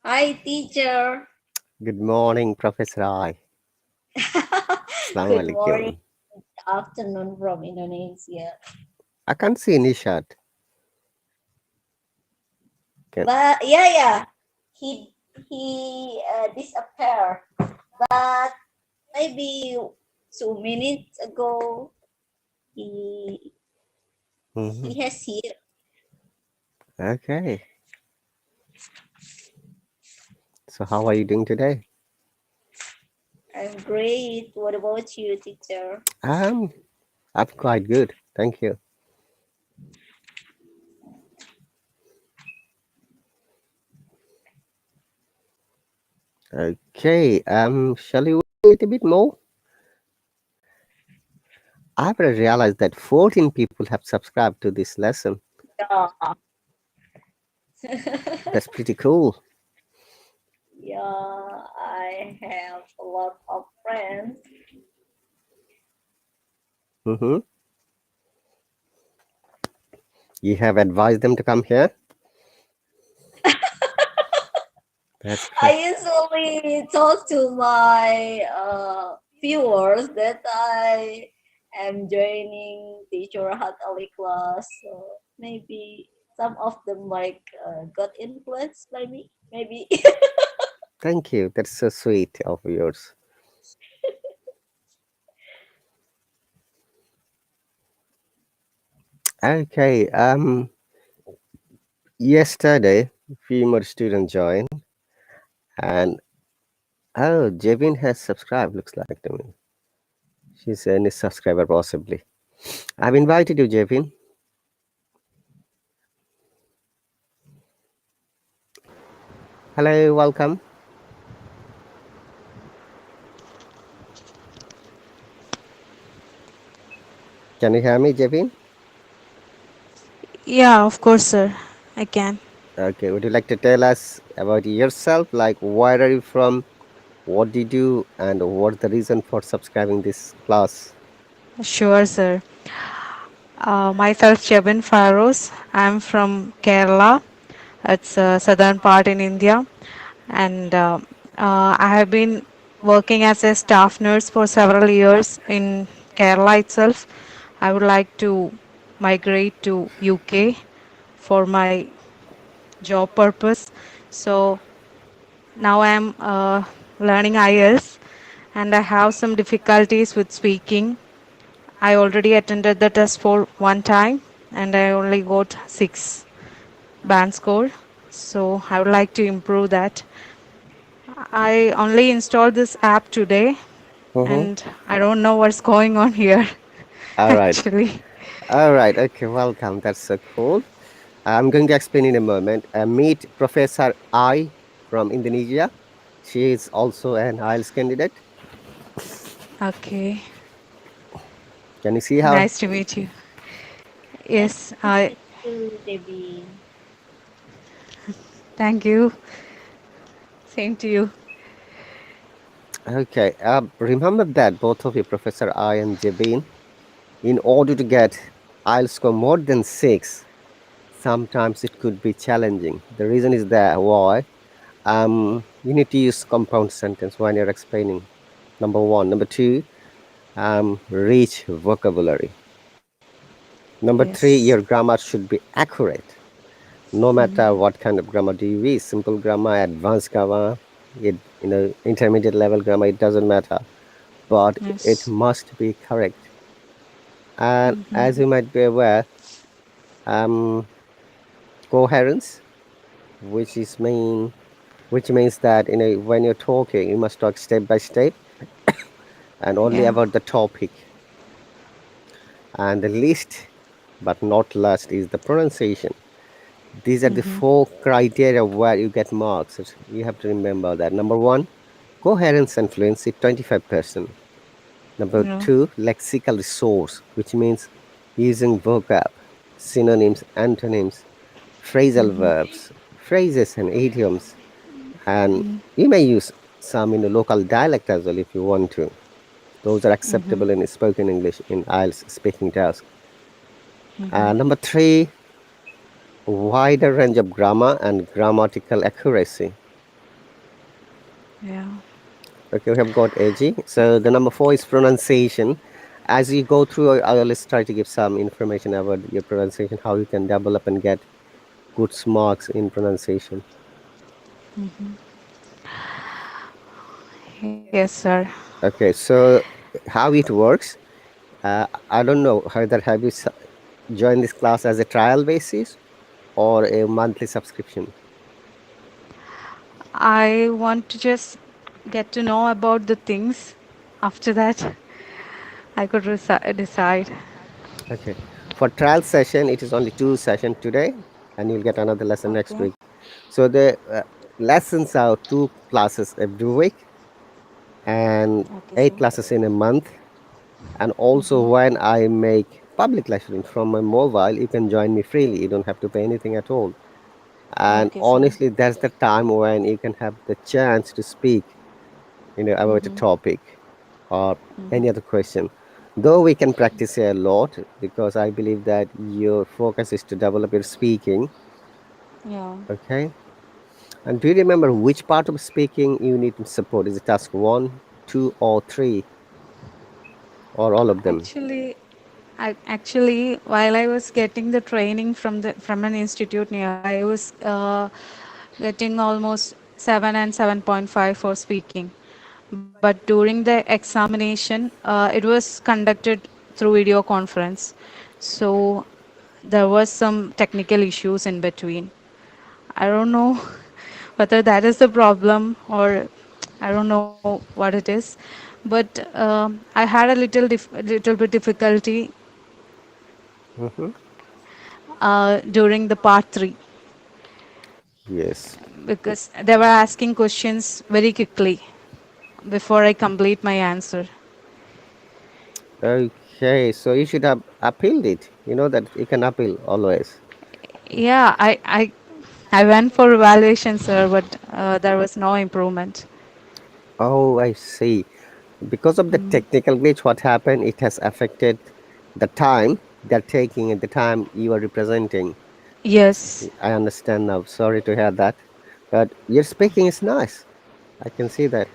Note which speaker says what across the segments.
Speaker 1: Hi, teacher.
Speaker 2: Good morning, Professor I. Assalamu
Speaker 1: Good morning,
Speaker 2: alaikum.
Speaker 1: afternoon from Indonesia.
Speaker 2: I can't see any shot. Can,
Speaker 1: But yeah, he disappeared. But maybe 2 minutes ago, he
Speaker 2: mhm.
Speaker 1: he has here.
Speaker 2: Okay. So, how are you doing today?
Speaker 1: I'm great. What about you, teacher?
Speaker 2: Um, I'm quite good. Thank you. Okay. Shall we wait a bit more? I've realized that 14 people have subscribed to this lesson.
Speaker 1: Yeah,
Speaker 2: That's pretty cool.
Speaker 1: yeah. I have a lot of friends.
Speaker 2: Mm-hmm. You have advised them to come here. That's
Speaker 1: I
Speaker 2: great.
Speaker 1: usually talk to my viewers that I am joining teacher RahatAli's class. So maybe some of them got influenced by me. Maybe.
Speaker 2: Thank you. That's so sweet of yours. Okay. Yesterday, a few more students joined, and oh, Jevin has subscribed, looks like to me. She's a new subscriber, possibly. I've invited you, Jevin. Hello, welcome. Can you hear me, Jevin?
Speaker 3: Yeah, of course, sir. I can.
Speaker 2: Okay, would you like to tell us about yourself? Like, where are you from? What do you do? And what's the reason for subscribing this class?
Speaker 3: Sure, sir. Myself, Jebin Farouz. I'm from Kerala. It's a southern part in India, and I have been working as a staff nurse for several years in Kerala itself. I would like to migrate to UK for my job purpose. So now I'm learning IELTS, and I have some difficulties with speaking. I already attended the test for one time and I only got 6 band score. So I would like to improve that. I only installed this app today
Speaker 2: Mm-hmm.
Speaker 3: and I don't know what's going on here
Speaker 2: All right.
Speaker 3: actually.
Speaker 2: All right. Okay, welcome. That's so cool. I'm going to explain in a moment. Meet Professor I from Indonesia. She is also an IELTS candidate.
Speaker 3: Okay.
Speaker 2: Can you see her?
Speaker 3: Nice to meet you.
Speaker 1: Nice
Speaker 3: Yes,
Speaker 1: to
Speaker 3: I
Speaker 1: meet you, Debbie.
Speaker 3: thank you. Same to you.
Speaker 2: Okay. Remember that both of you, Professor I and Jabin, in order to get IELTS score more than 6, sometimes it could be challenging. The reason is that why you need to use compound sentence when you're explaining. Number one. Number two, rich vocabulary. Number three,
Speaker 3: Yes.
Speaker 2: your grammar should be accurate. No matter what kind of grammar do you use, simple grammar, advanced grammar, intermediate level grammar, it doesn't matter. But it
Speaker 3: Yes.
Speaker 2: must be correct. And as you might be aware, um, coherence, which is mean, which means that when you're talking, you must talk step by step and only
Speaker 3: Yeah.
Speaker 2: about the topic. And the least but not last is the pronunciation. These are the four criteria where you get marks. You have to remember that. Number one, coherence and fluency, 25%. Number
Speaker 3: Yeah.
Speaker 2: two, lexical resource, which means using vocab, synonyms, antonyms, phrasal verbs, phrases, and idioms. And you may use some in a local dialect as well if you want to. Those are acceptable in spoken English in IELTS speaking task. Number three, wider range of grammar and grammatical accuracy.
Speaker 3: Yeah.
Speaker 2: Okay, we have got AG. So the number four is pronunciation. As you go through, I always try to give some information about your pronunciation, how you can develop and get good marks in pronunciation.
Speaker 3: Yes, sir.
Speaker 2: Okay, so how it works, I don't know whether have you joined this class as a trial basis or a monthly subscription.
Speaker 3: I want to just get to know about the things. After that, I could decide.
Speaker 2: Okay, for trial session, it is only two session today, and you'll get another lesson next
Speaker 3: Okay.
Speaker 2: week. So the lessons are two classes every week and
Speaker 3: Okay,
Speaker 2: eight
Speaker 3: sir.
Speaker 2: classes in a month. And also, when I make public lecturing from my mobile, you can join me freely. You don't have to pay anything at all. And
Speaker 3: Okay, sir.
Speaker 2: honestly, that's the time when you can have the chance to speak, about a topic or any other question. Though we can practice a lot, because I believe that your focus is to develop your speaking.
Speaker 3: Yeah.
Speaker 2: Okay. And do you remember which part of speaking you need support? Is it task one, two, or three, or all of them?
Speaker 3: Actually, while I was getting the training from an institute nearby, I was getting almost 7 and 7.5 for speaking. But during the examination, it was conducted through video conference, so there was some technical issues in between. I don't know whether that is the problem, or I don't know what it is, but I had a little bit difficulty
Speaker 2: Hmm.
Speaker 3: during the part 3,
Speaker 2: Yes.
Speaker 3: because they were asking questions very quickly before I complete my answer.
Speaker 2: Okay, so you should have appealed it. You know that you can appeal always.
Speaker 3: Yeah, I went for evaluation, sir, but there was no improvement.
Speaker 2: Oh, I see. Because of the technical glitch, what happened? It has affected the time they're taking and the time you are representing.
Speaker 3: Yes,
Speaker 2: I understand now. Sorry to hear that. But your speaking is nice. I can see that.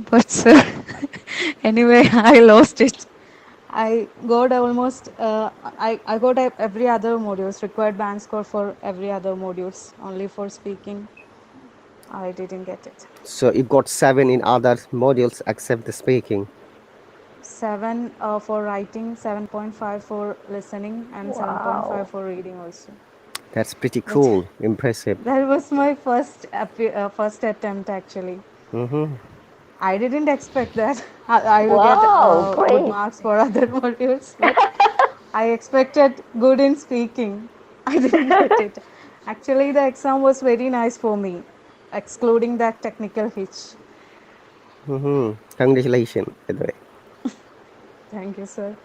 Speaker 3: but sir, anyway, I lost it. I got almost I got every other modules required band score for every other modules. Only for speaking, I didn't get it.
Speaker 2: So you got seven in other modules except the speaking.
Speaker 3: 7 for writing, 7.5 for listening, and 7.5
Speaker 1: Wow.
Speaker 3: for reading also.
Speaker 2: That's pretty
Speaker 3: But
Speaker 2: cool. Impressive.
Speaker 3: that was my first attempt actually.
Speaker 2: Mm-hmm.
Speaker 3: I didn't expect that I will get
Speaker 1: Wow,
Speaker 3: good
Speaker 1: great.
Speaker 3: marks for other modules, but I expected good in speaking. I didn't get it. Actually, the exam was very nice for me, excluding that technical hitch.
Speaker 2: Mm-hmm. Congratulations, by the way.
Speaker 3: Thank you, sir.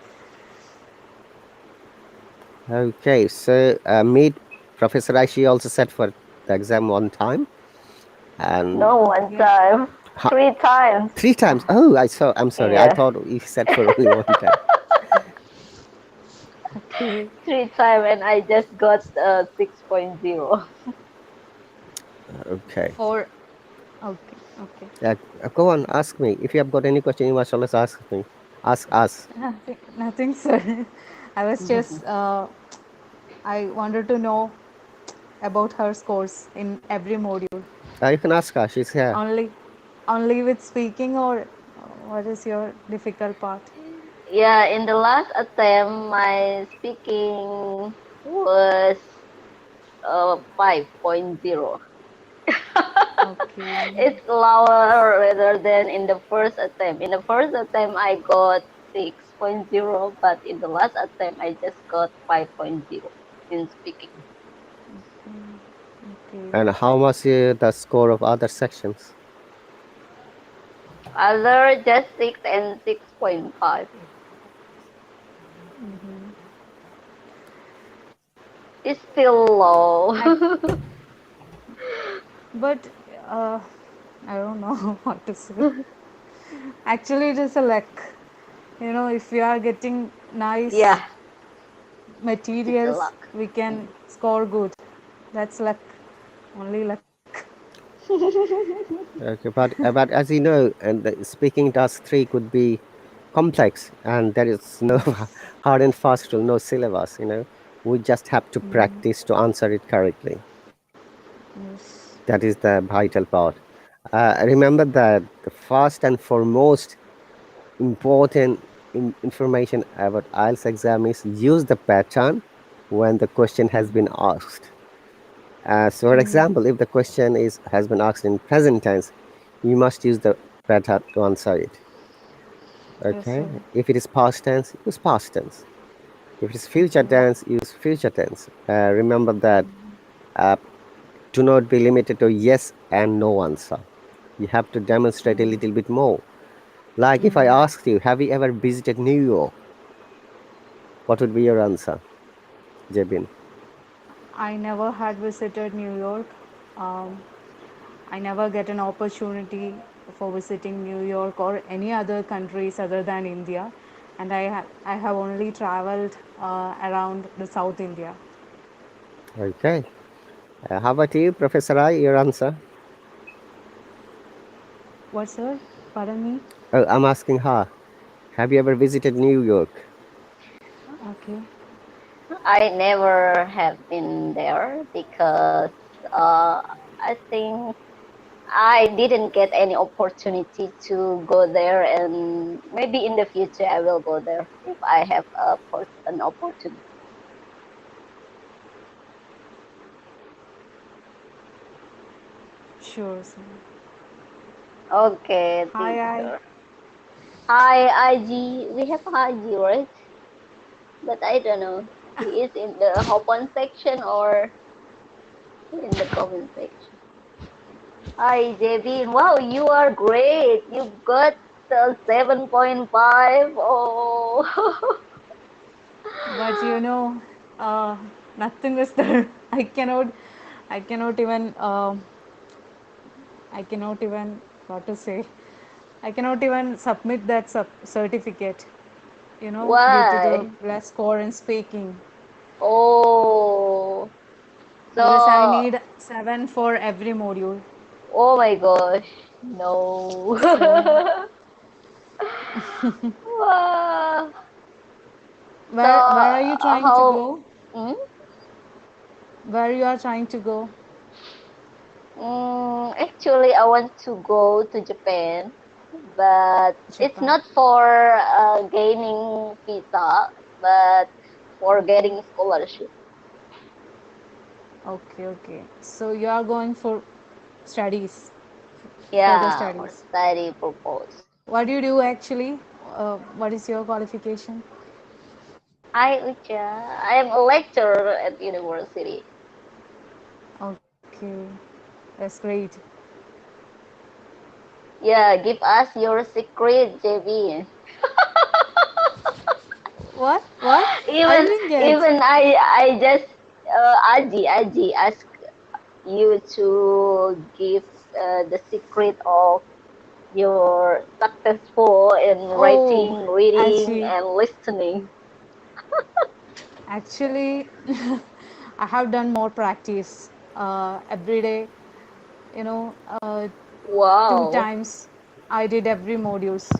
Speaker 2: Okay, so meet Professor Aishi also sat for the exam one time and
Speaker 1: No, one
Speaker 3: Okay.
Speaker 1: time.
Speaker 2: ha-
Speaker 1: 3 times.
Speaker 2: three times. Oh, I'm sorry. I
Speaker 1: Yes.
Speaker 2: thought you said for only one time.
Speaker 3: Okay.
Speaker 1: 3 times and I just got 6.0.
Speaker 2: Okay.
Speaker 3: For okay, okay.
Speaker 2: Go on, ask me. If you have got any question, you must always ask me. Ask us.
Speaker 3: Nothing, sir. I was just I wanted to know about her scores in every module.
Speaker 2: You can ask her. She's here.
Speaker 3: Only, only with speaking, or what is your difficult part?
Speaker 1: Yeah, in the last attempt, my speaking was 5.0.
Speaker 3: Okay.
Speaker 1: It's lower rather than in the first attempt. In the first attempt, I got 6.0, but in the last attempt, I just got 5.0 in speaking.
Speaker 3: Okay.
Speaker 2: And how much the score of other sections?
Speaker 1: Other just 6 and 6.5. It's still low.
Speaker 3: But uh, I don't know what to say. Actually, it is a luck. You know, if we are getting nice
Speaker 1: Yeah, it's a
Speaker 3: materials,
Speaker 1: luck.
Speaker 3: we can score good. That's luck. Only luck.
Speaker 2: Okay, but as you know, and the speaking task 3 could be complex, and there is no
Speaker 3: Yes.
Speaker 2: hard and fast rule, no syllabus. We just have to practice to answer it correctly.
Speaker 3: Yes.
Speaker 2: That is the vital part. Remember that the first and foremost important information about IELTS exam is use the pattern when the question has been asked. So, for example, if the question is has been asked in present tense, you must use the pattern to answer it.
Speaker 3: Yes, sir.
Speaker 2: Okay. If it is past tense, use past tense. If it is future
Speaker 3: Okay.
Speaker 2: tense, use future tense. Remember that uh, do not be limited to yes and no answer. You have to demonstrate a little bit more. Like if I asked you, have you ever visited New York? What would be your answer, Jebin?
Speaker 3: I never had visited New York. Um, I never get an opportunity for visiting New York or any other countries other than India, and I have only traveled around the South India.
Speaker 2: Okay. How about you, Professor I? Your answer?
Speaker 3: What, sir? Pardon me.
Speaker 2: Oh, I'm asking her. Have you ever visited New York?
Speaker 3: Okay.
Speaker 1: I never have been there because uh, I think I didn't get any opportunity to go there, and maybe in the future I will go there if I have an opportunity.
Speaker 3: Sure, sir.
Speaker 1: Okay,
Speaker 3: Hi, I.
Speaker 1: teacher. Hi, IG. We have IG, right? But I don't know. He is in the open section or in the comment section. Hi, Jevin. Wow, you are great. You got 7.5. Oh,
Speaker 3: But uh, nothing is there. I cannot even, I cannot even, what to say, I cannot even submit that certificate, due to the
Speaker 1: why?
Speaker 3: less score in speaking.
Speaker 1: Oh,
Speaker 3: Because I
Speaker 1: so,
Speaker 3: need 7 for every module.
Speaker 1: oh my gosh. No.
Speaker 3: So,
Speaker 1: Wow. So,
Speaker 3: where are you trying to
Speaker 1: how?
Speaker 3: go?
Speaker 1: Hmm?
Speaker 3: Where you are trying to go?
Speaker 1: Actually, I want to go to Japan, but it's
Speaker 3: Japan.
Speaker 1: not for gaining visa, but for getting scholarship.
Speaker 3: Okay, okay. So you are going for studies, further
Speaker 1: Yeah, for
Speaker 3: studies.
Speaker 1: study purpose.
Speaker 3: What do you do actually? What is your qualification?
Speaker 1: Hi, Ucha. I am a lecturer at university.
Speaker 3: Okay, that's great.
Speaker 1: Yeah, give us your secret, JB.
Speaker 3: What? What? I
Speaker 1: even
Speaker 3: didn't get.
Speaker 1: even I just Aji ask you to give the secret of your successful in
Speaker 3: Oh,
Speaker 1: writing, reading,
Speaker 3: actually,
Speaker 1: and listening.
Speaker 3: actually, I have done more practice every day. You know, two
Speaker 1: Wow.
Speaker 3: times I did every modules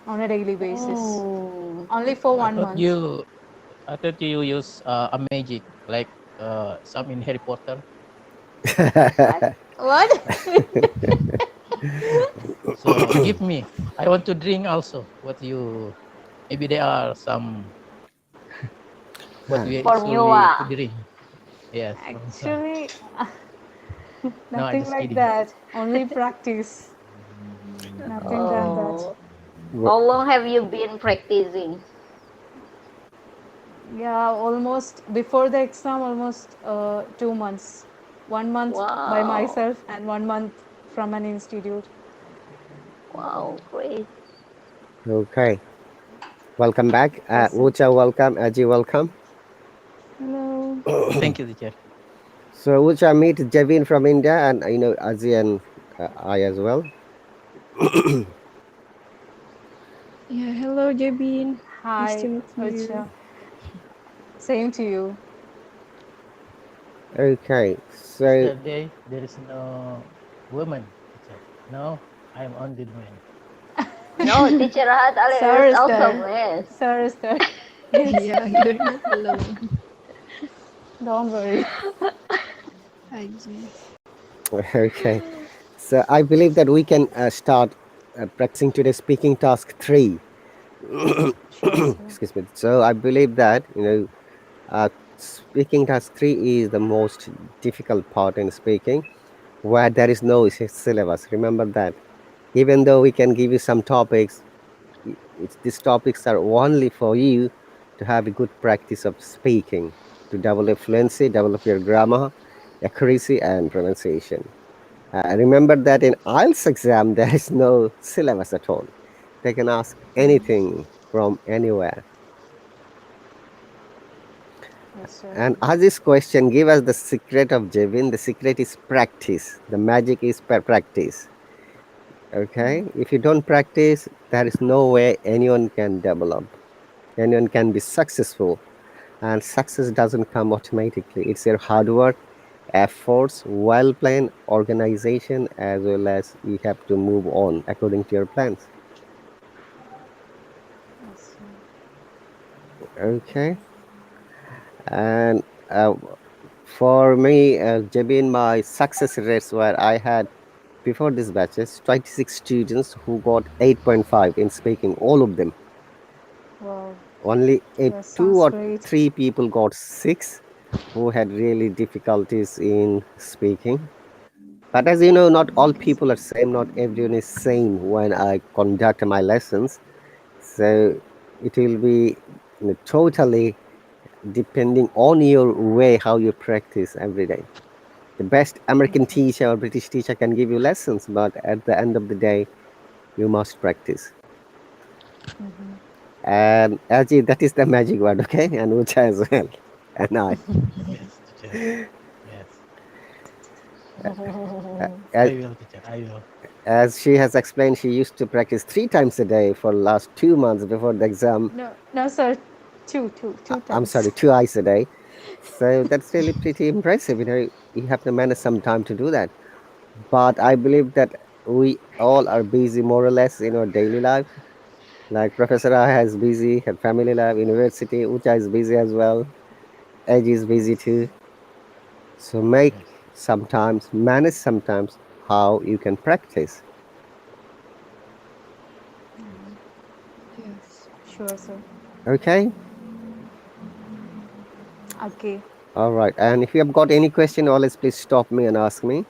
Speaker 3: on a daily basis.
Speaker 1: Mm.
Speaker 3: Only for
Speaker 4: I
Speaker 3: one
Speaker 4: thought
Speaker 3: month.
Speaker 4: you I thought you use a magic like some in Harry Potter.
Speaker 1: What?
Speaker 3: What?
Speaker 4: So give me. I want to drink also. What you maybe there are some what
Speaker 2: Ah,
Speaker 4: we should we to
Speaker 1: Formula.
Speaker 4: drink. Yes, from some.
Speaker 3: Actually,
Speaker 4: No, I'm
Speaker 3: nothing
Speaker 4: just
Speaker 3: like
Speaker 4: kidding.
Speaker 3: that. Only practice. Nothing than that.
Speaker 1: Oh.
Speaker 2: wh-
Speaker 1: How long have you been practicing?
Speaker 3: Yeah, almost before the exam, almost 2 months. 1 month by
Speaker 1: Wow.
Speaker 3: myself and 1 month from an institute.
Speaker 1: Wow, great.
Speaker 2: okay. Welcome back.
Speaker 3: Yes, sir.
Speaker 2: Ucha, welcome. Aji, welcome.
Speaker 3: Hello.
Speaker 4: Thank you, teacher.
Speaker 2: So, Ucha, meet Jevin from India, and Aji and I as well.
Speaker 5: Yeah, hello, Jabin. Nice
Speaker 3: Hi,
Speaker 5: to meet you.
Speaker 3: Ucha. Same to you.
Speaker 2: Okay. So,
Speaker 4: Yesterday there is no. woman, teacher. No, I am only man.
Speaker 1: No, teacher Rahat Ali
Speaker 5: Sir
Speaker 1: is
Speaker 5: is
Speaker 1: also
Speaker 5: there.
Speaker 1: miss.
Speaker 5: Sir is there. Yes.
Speaker 6: Yeah, you're not alone.
Speaker 5: Don't worry.
Speaker 6: Hi, G.
Speaker 2: Okay. So I believe that we can start practicing today's speaking task three.
Speaker 5: Sure, sir.
Speaker 2: Excuse me. So I believe that, speaking task three is the most difficult part in speaking, where there is no syllabus. Remember that. Even though we can give you some topics, these topics are only for you to have a good practice of speaking, to develop fluency, develop your grammar, accuracy, and pronunciation. Remember that in IELTS exam, there is no syllabus at all. They can ask anything from anywhere.
Speaker 5: Yes, sir.
Speaker 2: And as this question, give us the secret of Jevin. The secret is practice. The magic is practice. Okay? If you don't practice, there is no way anyone can develop. Anyone can be successful. And success doesn't come automatically. It's your hard work, efforts, well planned organization, as well as you have to move on according to your plans.
Speaker 5: Yes, sir.
Speaker 2: Okay. And for me, Jabin, my success rates were I had before this batches 26 students who got 8.5 in speaking, all of them.
Speaker 5: Wow.
Speaker 2: Only
Speaker 5: That
Speaker 2: two
Speaker 5: sounds
Speaker 2: or
Speaker 5: great.
Speaker 2: three people got 6 who had really difficulties in speaking. But as you know, not all people are same, not everyone is same when I conduct my lessons. So it will be, totally depending on your way how you practice every day. The best American
Speaker 5: Okay.
Speaker 2: teacher or British teacher can give you lessons, but at the end of the day, you must practice. And Ajit, that is the magic word, okay? And Ucha as well. And I.
Speaker 4: Yes, teacher. Yes,
Speaker 2: As,
Speaker 4: I will, teacher. I will.
Speaker 2: as she has explained, she used to practice 3 times a day for last 2 months before the exam.
Speaker 5: No, no, sir. Two
Speaker 2: I'm
Speaker 5: times.
Speaker 2: sorry, 2 hours a day. So that's really pretty impressive. You have to manage some time to do that. But I believe that we all are busy more or less in our daily life. Like Professor Ah is busy, her family life, university, Ucha is busy as well. Edge is busy too. So make
Speaker 4: Yes.
Speaker 2: sometimes, manage sometimes how you can practice.
Speaker 6: Yes.
Speaker 5: Sure, sir.
Speaker 2: Okay?
Speaker 5: Okay.
Speaker 2: All right. And if you have got any question, always please stop me and ask me.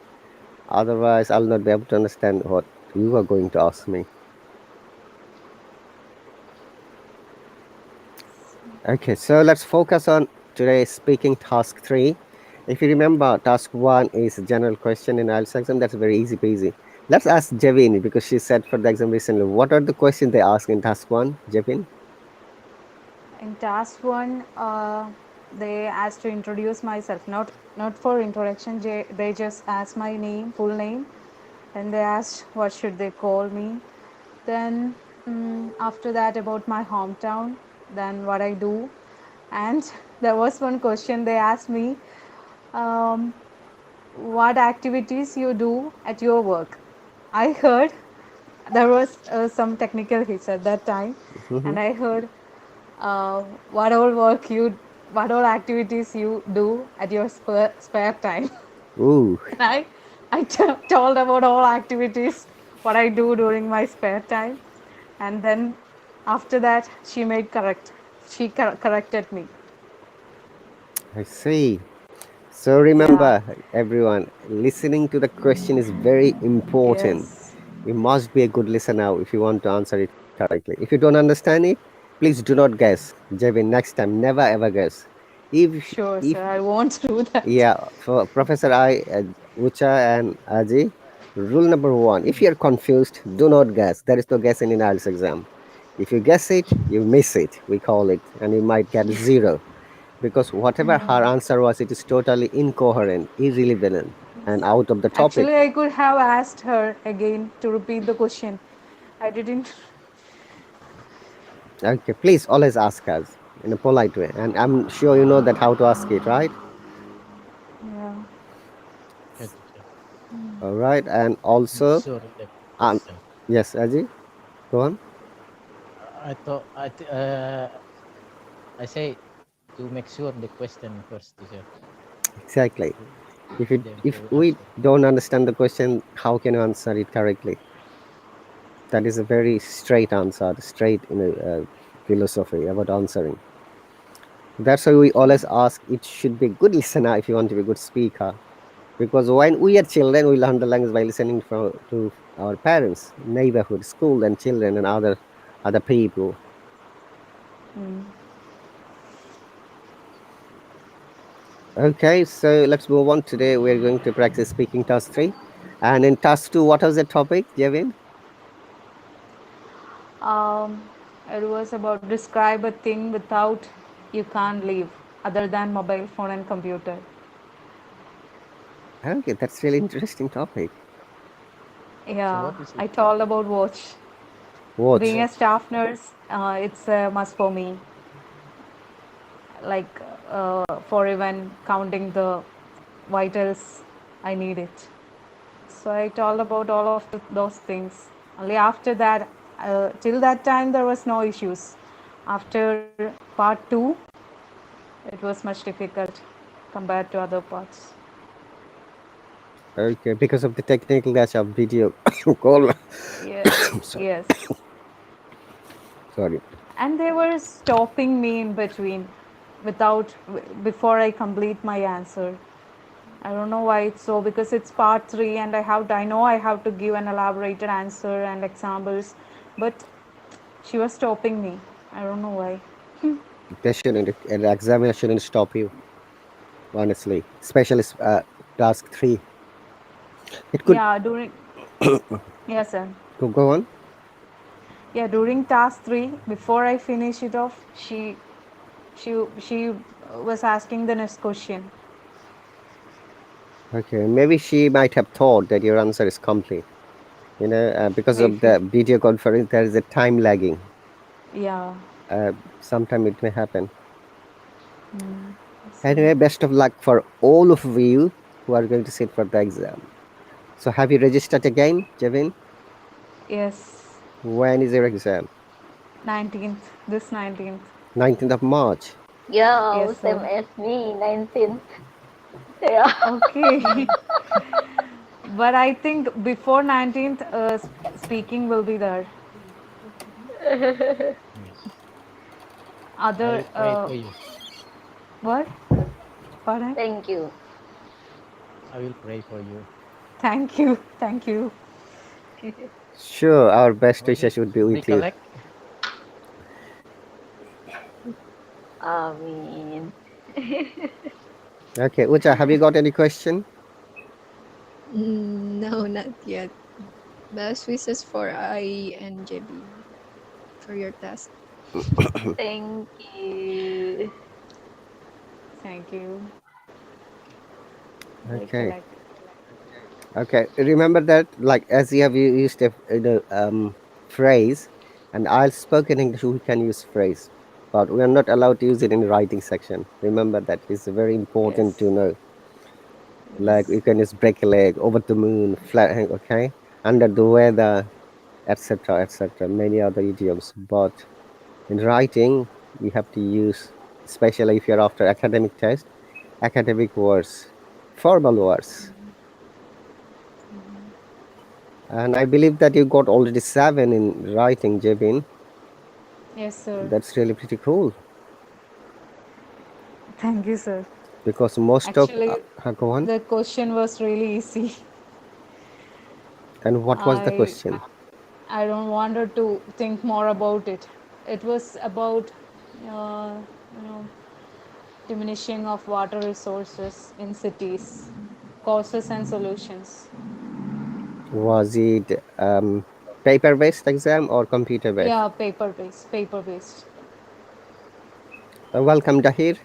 Speaker 2: Otherwise, I'll not be able to understand what you are going to ask me. Okay, so let's focus on today's speaking task three. If you remember, task one is a general question in IELTS exam. That's very easy peasy. Let's ask Javin because she said for the exam recently. What are the questions they ask in task one, Javin?
Speaker 5: In task one, they asked to introduce myself. Not for introduction. They just asked my name, full name, and they asked what should they call me. Then after that about my hometown, then what I do, and there was one question they asked me, um, what activities you do at your work. I heard there was some technical hitch at that time,
Speaker 2: Mm-hmm.
Speaker 5: and I heard uh, what all work you, what all activities you do at your spare time.
Speaker 2: Ooh,
Speaker 5: And told about all activities what I do during my spare time, and then after that she made correct. She corrected me.
Speaker 2: I see. So
Speaker 5: Yeah.
Speaker 2: remember, everyone, listening to the question is very important.
Speaker 5: Yes.
Speaker 2: You must be a good listener if you want to answer it correctly. If you don't understand it, please do not guess. Javin, next time, never ever guess.
Speaker 5: Sure,
Speaker 2: If
Speaker 5: sir. I won't do that.
Speaker 2: Yeah, for Professor Ucha and Aji, rule number one, if you're confused, do not guess. There is no guessing in IELTS exam. If you guess it, you miss it, we call it, and you might get zero. Because whatever her answer was, it is totally incoherent, irrelevant, and out of the topic.
Speaker 5: Actually, I could have asked her again to repeat the question. I didn't.
Speaker 2: Okay, please always ask us in a polite way. And I'm sure you know that how to ask it, right?
Speaker 5: Yeah.
Speaker 4: Okay, teacher.
Speaker 2: All right, and
Speaker 4: make
Speaker 2: also,
Speaker 4: sure the
Speaker 2: um,
Speaker 4: question.
Speaker 2: yes, Aji, go on.
Speaker 4: I thought I say to make sure the question first, teacher.
Speaker 2: Exactly.
Speaker 4: Then
Speaker 2: If
Speaker 4: to
Speaker 2: we
Speaker 4: answer.
Speaker 2: don't understand the question, how can you answer it correctly? That is a very straight answer, straight philosophy about answering. That's why we always ask. It should be a good listener if you want to be a good speaker. Because when we are children, we learn the language by listening to our parents, neighborhood, school, and children and other people. Okay, so let's move on. Today we're going to practice speaking task 3. And in task 2, what was the topic, Jevin?
Speaker 5: Um, it was about describe a thing without you can't live, other than mobile phone and computer.
Speaker 2: Okay, that's really interesting topic.
Speaker 4: So
Speaker 5: Yeah,
Speaker 4: what is it?
Speaker 5: I told about watch.
Speaker 2: Watch.
Speaker 5: Being a
Speaker 4: What?
Speaker 5: staff nurse, it's a must for me. Like for even counting the vitals, I need it. So I told about all of those things. Only after that, till that time, there was no issues. After part two, it was much difficult compared to other parts.
Speaker 2: Okay, because of the technical glitch of video call.
Speaker 5: Yeah,
Speaker 2: Sorry.
Speaker 5: yes.
Speaker 2: Sorry.
Speaker 5: And they were stopping me in between without before I complete my answer. I don't know why it's so, because it's part three and I know I have to give an elaborated answer and examples, but she was stopping me. I don't know why.
Speaker 2: They shouldn't, an examiner shouldn't stop you, honestly. Especially task 3. It could
Speaker 5: Yeah, during yes sir.
Speaker 2: go on.
Speaker 5: Yeah, during task three, before I finish it off, she was asking the next question.
Speaker 2: Okay, maybe she might have thought that your answer is complete. Because of
Speaker 5: Maybe.
Speaker 2: the video conference, there is a time lagging.
Speaker 5: Yeah.
Speaker 2: Sometime it may happen.
Speaker 5: So
Speaker 2: Anyway, best of luck for all of you who are going to sit for the exam. So, have you registered again, Jevin?
Speaker 5: yes,
Speaker 2: When is your exam?
Speaker 5: 19th. This 19th.
Speaker 2: 19th of March.
Speaker 1: Yeah,
Speaker 5: Yes
Speaker 1: same
Speaker 5: sir.
Speaker 1: as me, 19th. Yeah.
Speaker 5: Okay. But I think before 19th, speaking will be there.
Speaker 4: Yes. I
Speaker 5: Other
Speaker 4: will pray for you.
Speaker 5: what? Pardon?
Speaker 1: Thank you.
Speaker 4: I will pray for you.
Speaker 5: Thank you. Thank you.
Speaker 2: Sure, our best
Speaker 4: Oh,
Speaker 2: wishes
Speaker 4: just
Speaker 2: would be with you.
Speaker 4: recollect.
Speaker 1: I mean,
Speaker 2: Okay, Ucha, have you got any question?
Speaker 6: No, not yet. Best wishes for I and JB for your test.
Speaker 1: thank you.
Speaker 5: Thank you.
Speaker 2: Okay.
Speaker 5: Recollect.
Speaker 2: Okay, remember that, like, as you have used a phrase, and I'll spoken English, we can use phrase, but we are not allowed to use it in the writing section. Remember that it's very important
Speaker 5: Yes.
Speaker 2: to know. Like,
Speaker 5: Yes.
Speaker 2: you can use break a leg, over the moon, flat hang, okay, under the weather, etc., etc. Many other idioms, but in writing, we have to use, especially if you're after academic test, academic words, formal words. And I believe that you got already 7 in writing, Jebin.
Speaker 5: Yes, sir.
Speaker 2: That's really pretty cool
Speaker 5: Thank you, sir.
Speaker 2: because most of
Speaker 5: Actually,
Speaker 2: go on.
Speaker 5: the question was really easy.
Speaker 2: And what was the
Speaker 5: I
Speaker 2: question?
Speaker 5: I don't wanted to think more about it. It was about you know diminishing of water resources in cities, causes and solutions.
Speaker 2: Was it paper based exam or computer based?
Speaker 5: Yeah, paper based, paper based.
Speaker 2: Welcome, Dahir.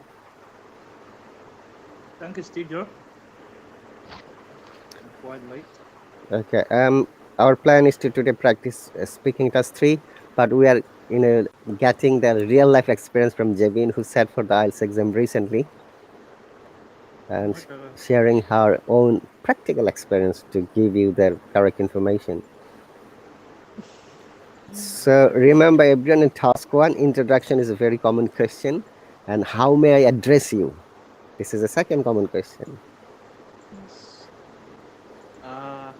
Speaker 7: Thank you, teacher. I'm quite late.
Speaker 2: Okay. Our plan is to today practice speaking task 3, but we are getting the real life experience from Jebin, who sat for the IELTS exam recently. and sharing her own practical experience to give you the correct information. So remember, everyone, in task one, introduction is a very common question. And how may I address you? This is a second common question.
Speaker 5: Yes.
Speaker 7: Uh,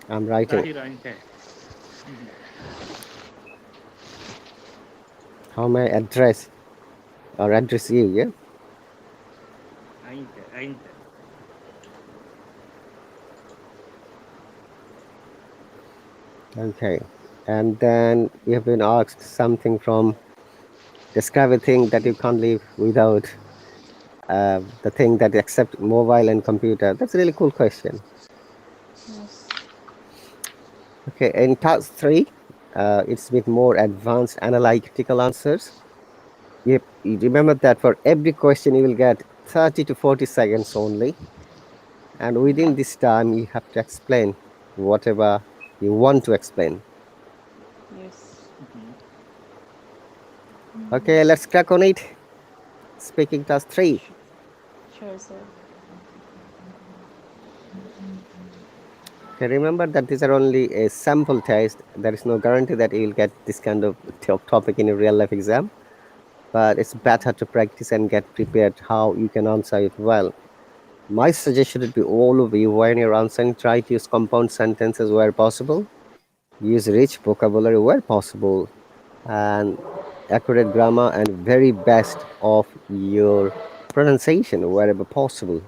Speaker 2: I'm writing.
Speaker 7: Dahir Ainte.
Speaker 2: How may I address or address you? Yeah.
Speaker 7: Ainte. Ainte.
Speaker 2: Okay. And then we have been asked something from describe a thing that you can't live without. The thing that accept mobile and computer. That's a really cool question.
Speaker 5: Yes.
Speaker 2: Okay. In task three, it's a bit more advanced analytical answers. You remember that for every question you will get 30 to 40 seconds only, and within this time you have to explain whatever you want to explain.
Speaker 5: Yes.
Speaker 2: Okay, let's crack on it. Speaking task 3.
Speaker 5: Sure, sir.
Speaker 2: Okay, remember that these are only a sample test. There is no guarantee that you will get this kind of topic in a real life exam, but it's better to practice and get prepared how you can answer it well. My suggestion would be all of you, when you're answering, try to use compound sentences where possible, use rich vocabulary where possible, and accurate grammar, and very best of your pronunciation wherever possible.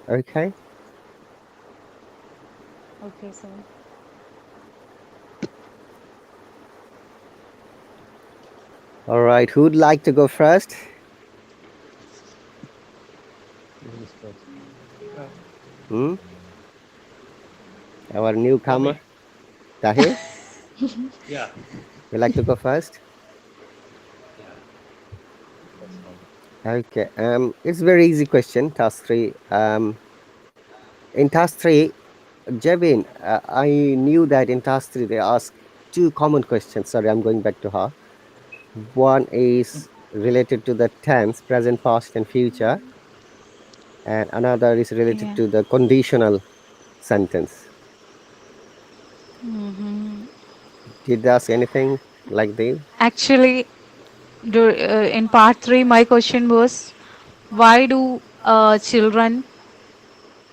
Speaker 2: Okay.
Speaker 5: Okay, sir.
Speaker 2: All right. Who'd like to go first?
Speaker 4: Ladies first.
Speaker 2: Hmm? Our
Speaker 7: For
Speaker 2: newcomer,
Speaker 7: me.
Speaker 2: Tahir.
Speaker 7: Yeah.
Speaker 2: You like to go first?
Speaker 7: Yeah.
Speaker 4: That's fine.
Speaker 2: Okay. It's a very easy question. Task three. In task three, Jebin, I knew that in task three they ask two common questions. Sorry, I'm going back to her. One is related to the tense, present, past, and future, and another is related
Speaker 3: Yeah.
Speaker 2: to the conditional sentence. Did they ask anything like this?
Speaker 3: Actually, in part three, my question was, why do children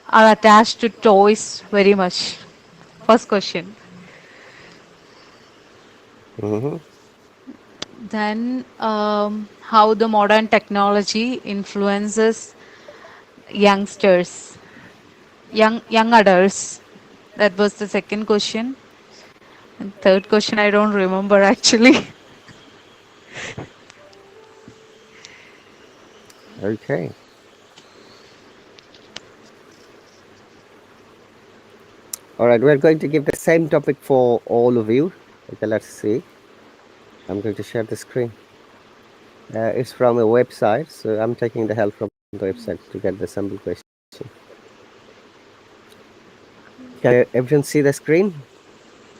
Speaker 3: are attached to toys very much? First question.
Speaker 2: Mm-hmm.
Speaker 3: Then, how the modern technology influences youngsters, young adults. That was the second question. And third question, I don't remember actually.
Speaker 2: Okay. All right. We're going to give the same topic for all of you. Okay. Let's see. I'm going to share the screen. It's from a website, so I'm taking the help from the website to get the sample question. Can everyone see the screen?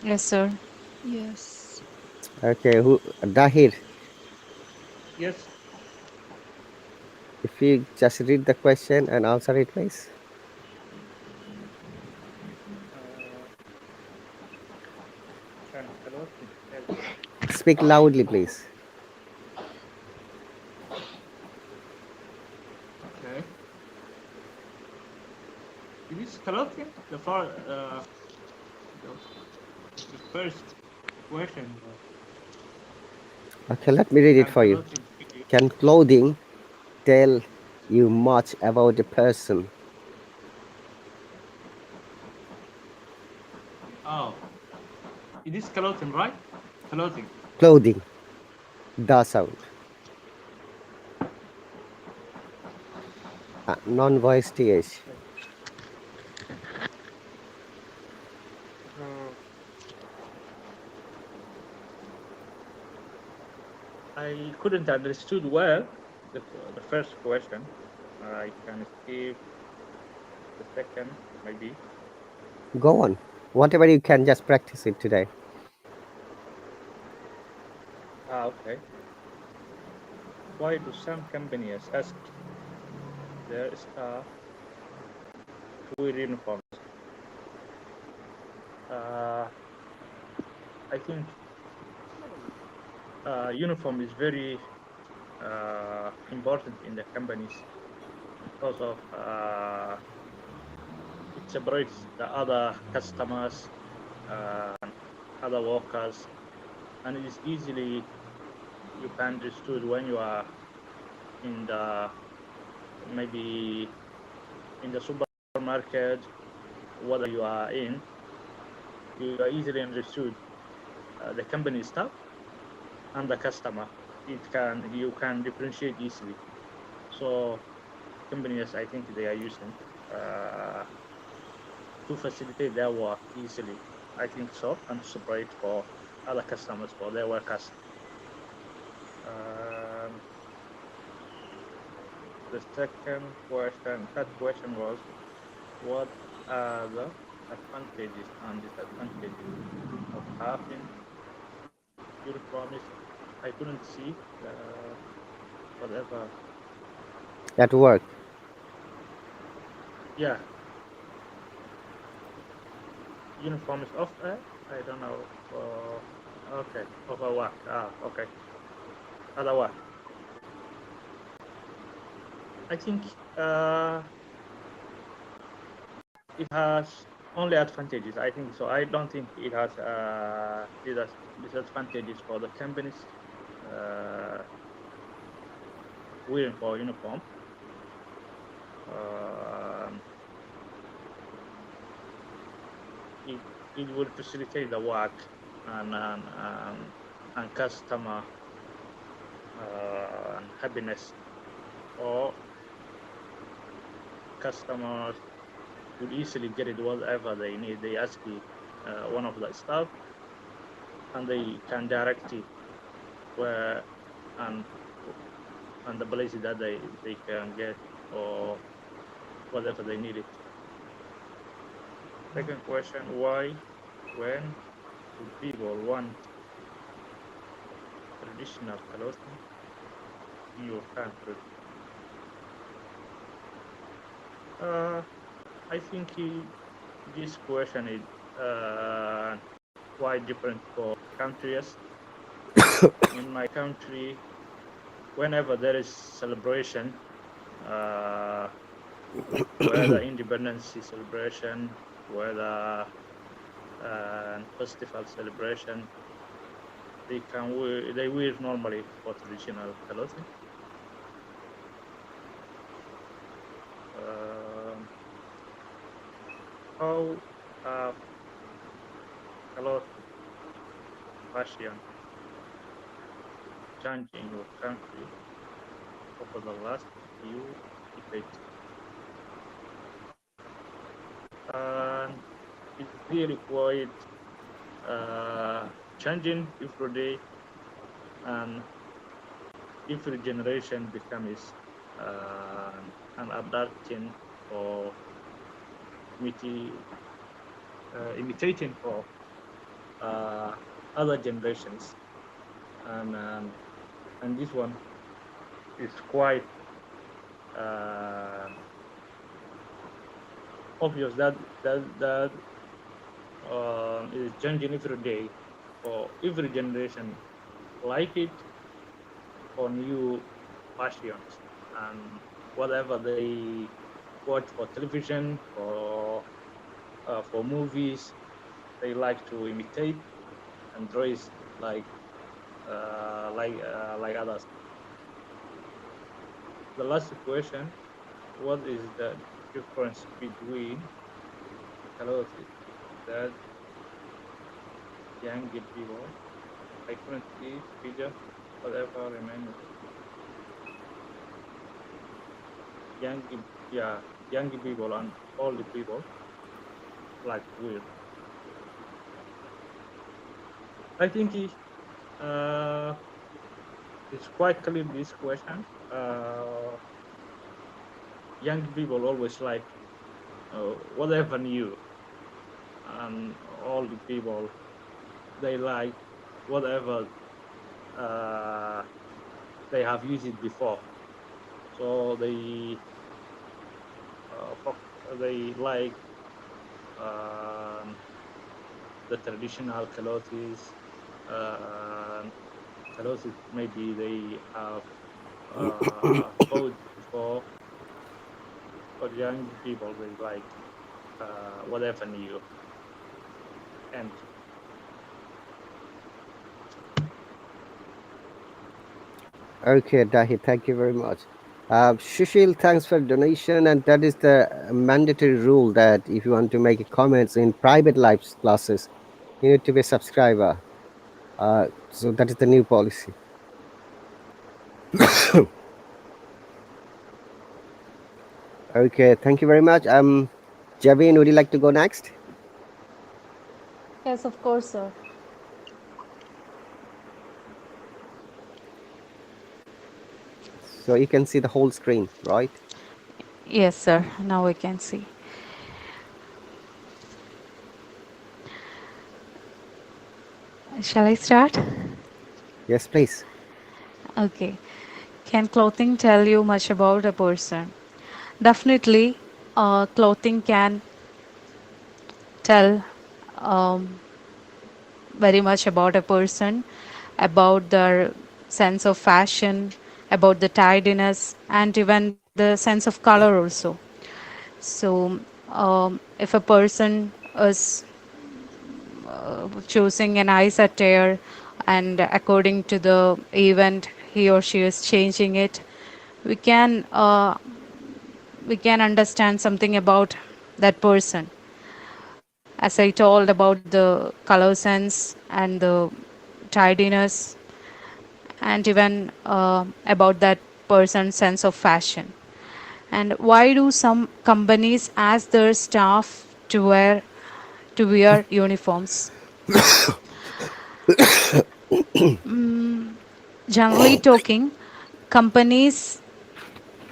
Speaker 3: Yes, sir.
Speaker 6: Yes.
Speaker 2: Okay. Who? Dahir.
Speaker 7: Yes.
Speaker 2: If you just read the question and answer it, please.
Speaker 7: Uh, can hello.
Speaker 2: Speak loudly, please.
Speaker 7: Okay. It is clothing. The, the first question.
Speaker 2: Okay, let me read it
Speaker 7: Can
Speaker 2: for you.
Speaker 7: clothing?
Speaker 2: Can clothing tell you much about a person?
Speaker 7: Oh, it is clothing, right? Clothing.
Speaker 2: Clothing. The sound. Non-voice th.
Speaker 7: Uh, I couldn't understood well the first question. I can skip the second, maybe.
Speaker 2: Go on. Whatever you can, just practice it today.
Speaker 7: Okay. Why do some companies ask their staff to wear uniforms? I think uniform is very important in the companies because of it separates the other customers, other workers, and it is easily you can understood when you are in the maybe in the supermarket, whether you are in, you are easily understood the company staff and the customer. You can differentiate easily. So companies, I think they are using to facilitate their work easily. I think so, and to separate for other customers for their workers. The third question was, what are the advantages and disadvantages of having uniforms? I couldn't see whatever.
Speaker 2: At work.
Speaker 7: Yeah. Uniforms of I don't know. Okay, of a work. Okay. Other work. I think it has only advantages. I think so. I don't think it has disadvantages for the companies wearing for uniform. It will facilitate the work and customer happiness, or customers would easily get it whatever they need. They ask one of the staff, and they can direct it where and the places that they can get or whatever they need it. Second question, why, when do people want traditional clothing in your country? I think this question is quite different for countries. In my country, whenever there is celebration, whether independence celebration, whether festival celebration, they wear normally for traditional clothing. How have cloth fashion changed in your country over the last few decades? It's really quite changing every day, and every generation becomes an adapting or imitating for other generations, and this one is quite obvious that is changing every day for every generation, like it for new fashions and whatever they watch for television or for movies, they like to imitate and dress like others. The last question, what is the difference between clothes that young people, I couldn't see video, whatever remains. Young people and old people like weird. I think it's quite clear this question. Young people always like whatever new, and old people they like whatever uh, they have used it before, so they like um, the traditional clothes, uh, clothes maybe they have bought before. For young people, they like whatever new. And
Speaker 2: Okay, Dahi, thank you very much. Sushil, thanks for donation, and that is the mandatory rule that if you want to make comments in private live classes, you need to be a subscriber. So that is the new policy. Okay, thank you very much. Javin, would you like to go next?
Speaker 5: Yes, of course, sir.
Speaker 2: So you can see the whole screen, right?
Speaker 3: Yes, sir. Now we can see. Shall I start?
Speaker 2: Yes, please.
Speaker 3: Okay. Can clothing tell you much about a person? Definitely, clothing can tell um, very much about a person, about their sense of fashion, about the tidiness, and even the sense of color also. So, if a person is choosing a nice attire and according to the event he or she is changing it, we can uh, we can understand something about that person. As I told about the color sense and the tidiness, and even about that person's sense of fashion. And why do some companies ask their staff to wear uniforms? Generally talking, companies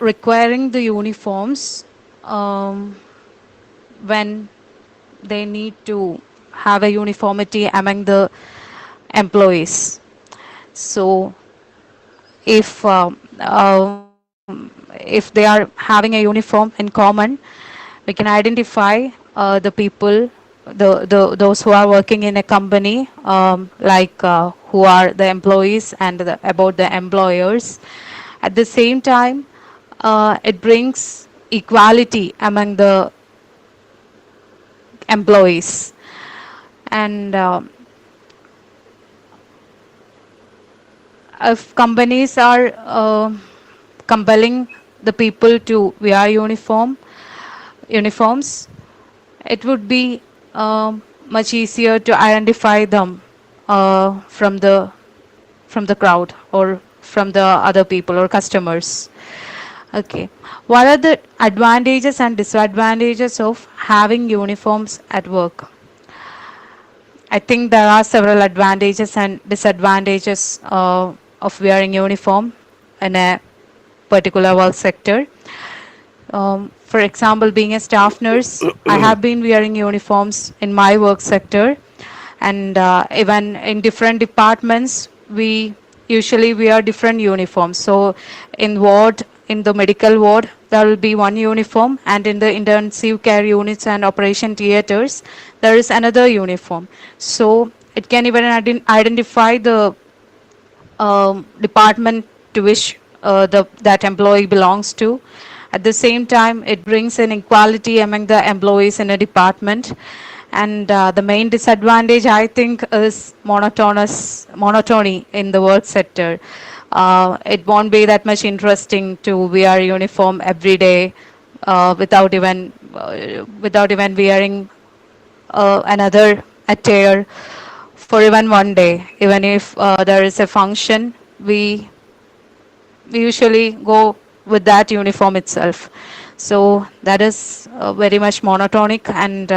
Speaker 3: requiring the uniforms um, when they need to have a uniformity among the employees. So if they are having a uniform in common, we can identify the people, those who are working in a company, like who are the employees and about the employers. At the same time, it brings equality among the employees. And if companies are compelling the people to wear uniforms, it would be much easier to identify them from the crowd or from the other people or customers. Okay, what are the advantages and disadvantages of having uniforms at work? I think there are several advantages and disadvantages of wearing uniform in a particular work sector. For example, being a staff nurse, I have been wearing uniforms in my work sector, and even in different departments, we usually wear different uniforms. So, in the medical ward, there will be one uniform, and in the intensive care units and operation theaters, there is another uniform. So, it can even identify the department to which that employee belongs to. At the same time, it brings an equality among the employees in a department. And the main disadvantage, I think, is monotony in the work sector. It won't be that much interesting to wear uniform every day without even wearing another attire for even one day. Even if there is a function, we usually go with that uniform itself. So that is very much monotonic, and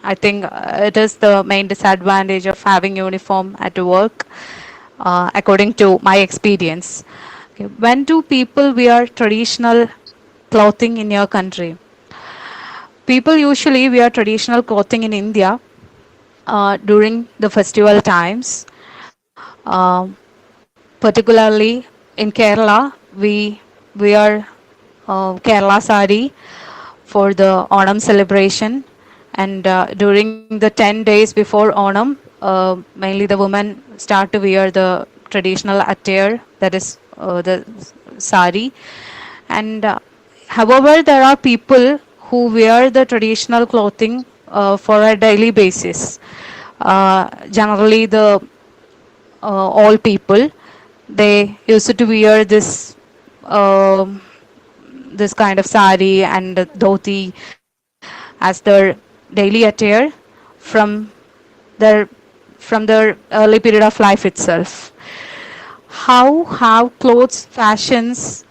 Speaker 3: I think it is the main disadvantage of having uniform at work, according to my experience. Okay. When do people wear traditional clothing in your country? People usually wear traditional clothing in India during the festival times. Um particularly in Kerala, we wear Kerala sari for the Onam celebration. And during the 10 days before Onam, mainly the women start to wear the traditional attire, that is the sari. And however, there are people who wear the traditional clothing for a daily basis. Generally, the all people, they used to wear um this kind of sari and dhoti as their daily attire from their early period of life itself. How have clothes fashions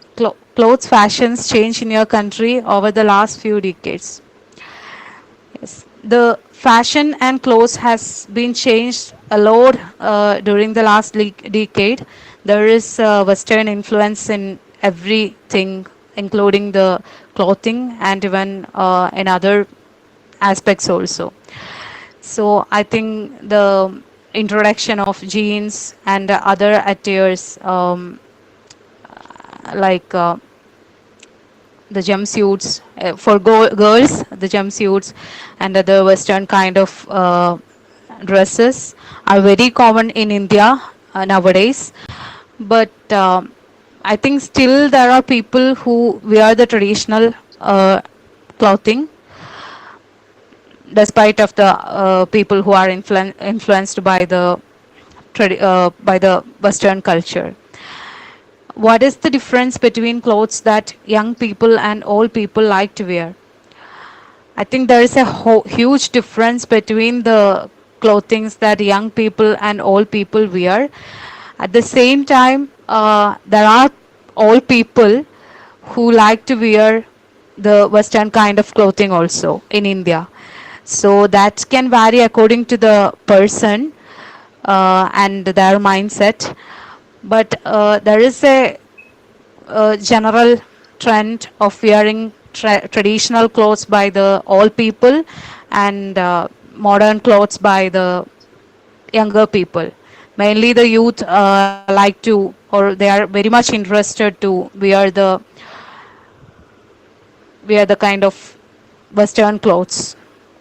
Speaker 3: changed in your country over the last few decades? Yes, the fashion and clothes has been changed a lot during the last decade. There is Western influence in everything, including the clothing and even in other aspects also. So I think the introduction of jeans and other attires, like the jumpsuits for girls, the jumpsuits and other Western kind of dresses are very common in India nowadays. But I think still there are people who wear the traditional clothing, despite of the people who are influenced by the Western culture. What is the difference between clothes that young people and old people like to wear? I think there is a huge difference between the clothings that young people and old people wear. At the same time, there are old people who like to wear the Western kind of clothing also in India. So that can vary according to the person and their mindset. But there is a general trend of wearing traditional clothes by the old people and modern clothes by the younger people. Mainly the youth like to, or they are very much interested to wear the kind of Western clothes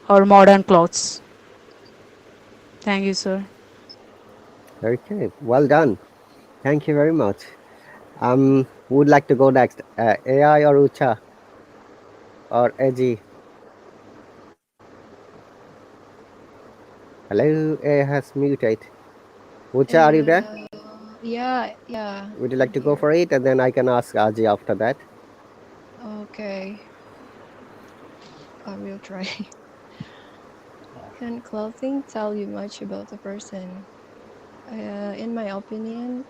Speaker 3: or modern clothes. Thank you, sir.
Speaker 2: Okay, well done. Thank you very much. Who would like to go next? AI or Ucha or Eji? Hello, AI has muted. Ucha, are you there?
Speaker 6: Yeah,
Speaker 2: Would you like
Speaker 6: I'm
Speaker 2: to go
Speaker 6: here.
Speaker 2: for it? And then I can ask Aji after that.
Speaker 6: Okay, I will try. Can clothing tell you much about a person? In my opinion,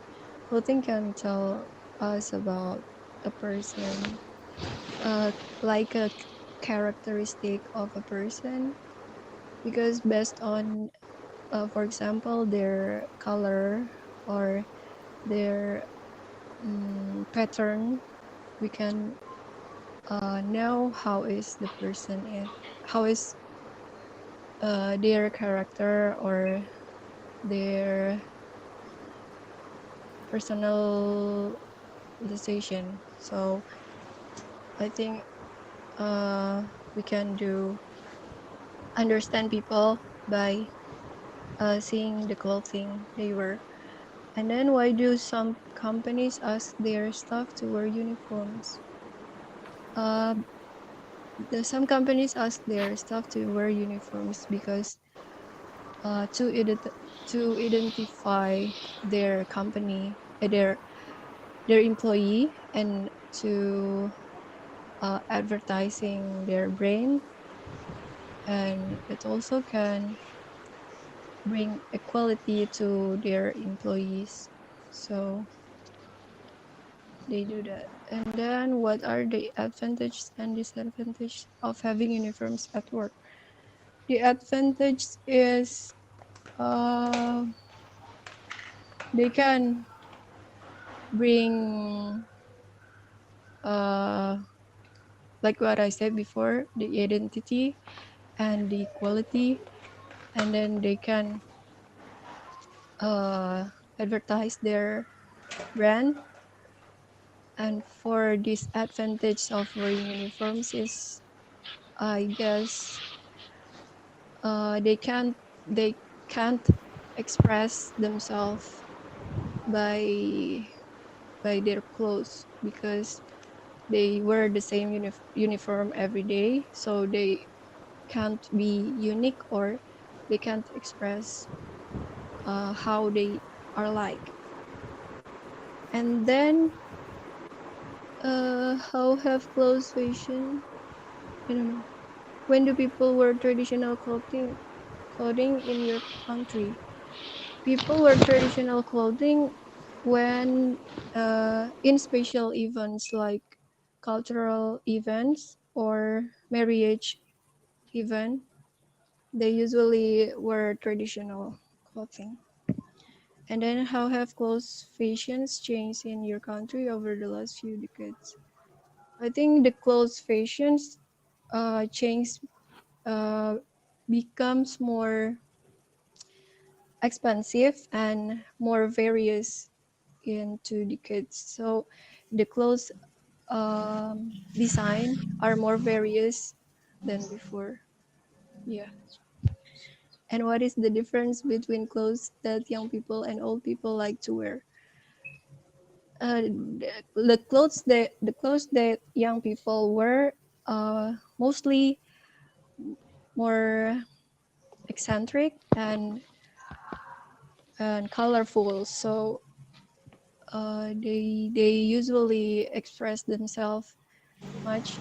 Speaker 6: clothing can tell us about a person, uh, like a characteristic of a person, because based on, for example, their color or their pattern, we can know how is the person is, how is their character or their personalization. So I think we can do understand people by seeing the clothing they wear. And then why do some companies ask their staff to wear uniforms? Uh, some companies ask their staff to wear uniforms because to identify their company, their employee, and to advertising their brand, and it also can bring equality to their employees. So they do that. And then what are the advantages and disadvantages of having uniforms at work? The advantage is they can bring uh, like what I said before, the identity and the equality, and then they can uh, advertise their brand. And for disadvantage of wearing uniforms is, I guess, they can't express themselves by their clothes because they wear the same uniform every day, so they can't be unique, or they can't express how they are like. And then how have clothes fashion? I don't know. When do people wear traditional clothing in your country? People wear traditional clothing when in special events like cultural events or marriage event. They usually wear traditional clothing. And then how have clothes fashions changed in your country over the last few decades? I think the clothes fashions change becomes more expensive and more various in 2 decades. So the clothes design are more various than before. Yeah. And what is the difference between clothes that young people and old people like to wear? The clothes that young people wear mostly more eccentric and colorful. So they usually express themselves much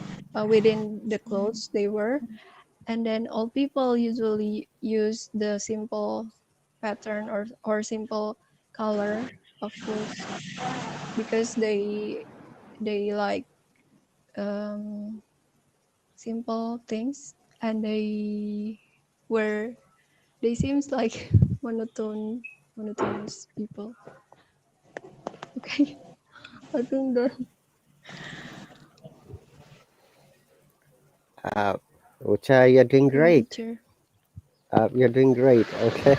Speaker 6: within the clothes they wear. And then old people usually use the simple pattern or simple color of clothes because they like um, simple things, and wear they seems like monotonous people. Okay. I think that.
Speaker 2: Uh, Ucha, you're doing
Speaker 6: Yeah,
Speaker 2: great.
Speaker 6: teacher.
Speaker 2: You're doing great. Okay.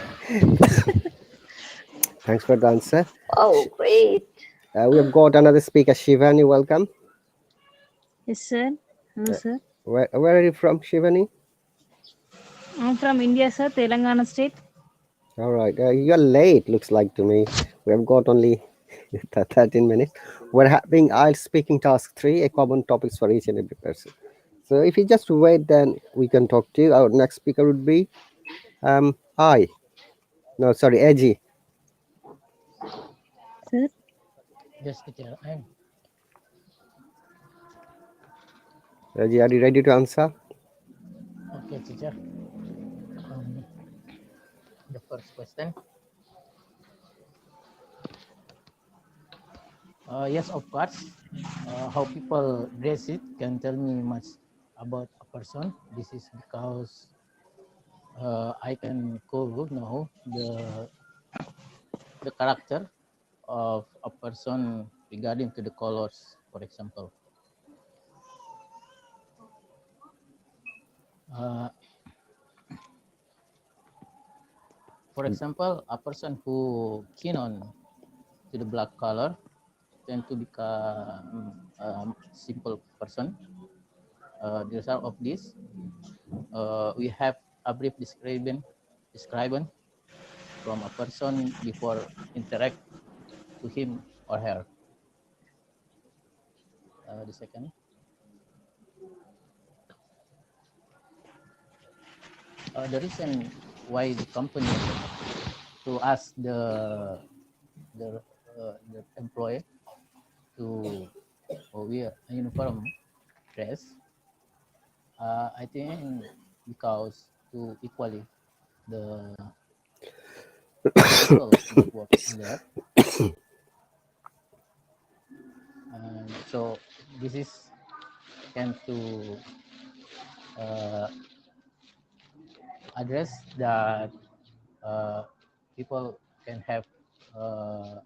Speaker 2: Thanks for the answer.
Speaker 1: Oh, great.
Speaker 2: We have got another speaker, Shivani. Welcome.
Speaker 8: Yes, sir. Hello,
Speaker 2: Uh,
Speaker 8: sir.
Speaker 2: where are you from, Shivani?
Speaker 8: I'm from India, sir, Telangana state.
Speaker 2: All right. You're late, looks like to me. We have got only 13 minutes. We're having IELTS speaking task 3, a common topics for each and every person. So if you just wait, then we can talk to you. Our next speaker would be I. No, sorry, Edgy.
Speaker 8: Sir,
Speaker 4: Yes, teacher. I'm
Speaker 2: Edgy, are you ready to answer?
Speaker 4: okay, teacher. Um, the first question. Yes, of course. How people dress it can tell me much about a person. This is because I can code now the character of a person regarding to the colors. Uh, for example, a person who keen on to the black color tend to become a simple person. The result of this, we have a brief description from a person before interact to him or her. The second, the reason why the company to ask the employee to wear a uniform dress, I think because to equally the people that work on there, and so this is can to uh, address that uh, people can have uh,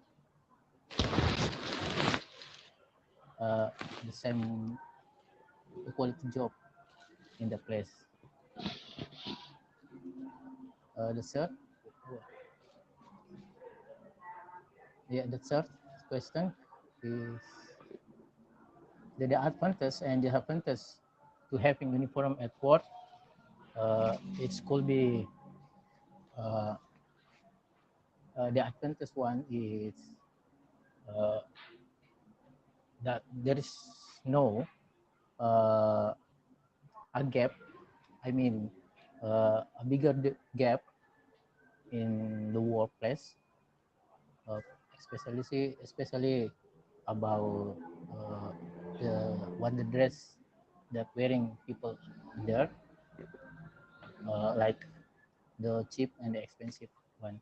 Speaker 4: uh, the same equality job in the place. The third, yeah, the third question is the advantage and disadvantage to having uniform at work. It could be uh, the advantage one is uh, that there is no uh, a gap. I mean, a bigger gap in the workplace, uh, especially about the what the dress that wearing people there, like the cheap and the expensive one.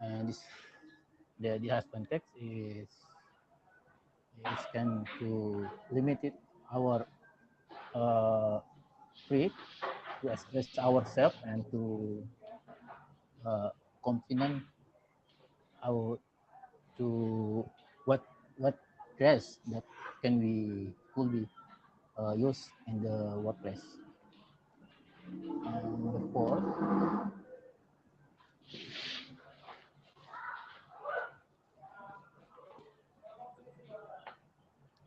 Speaker 4: And this, the disadvantage is can to limit it our uh, free to express ourselves and to uh, confident our to what dress that can be could be used in the workplace. And the fourth,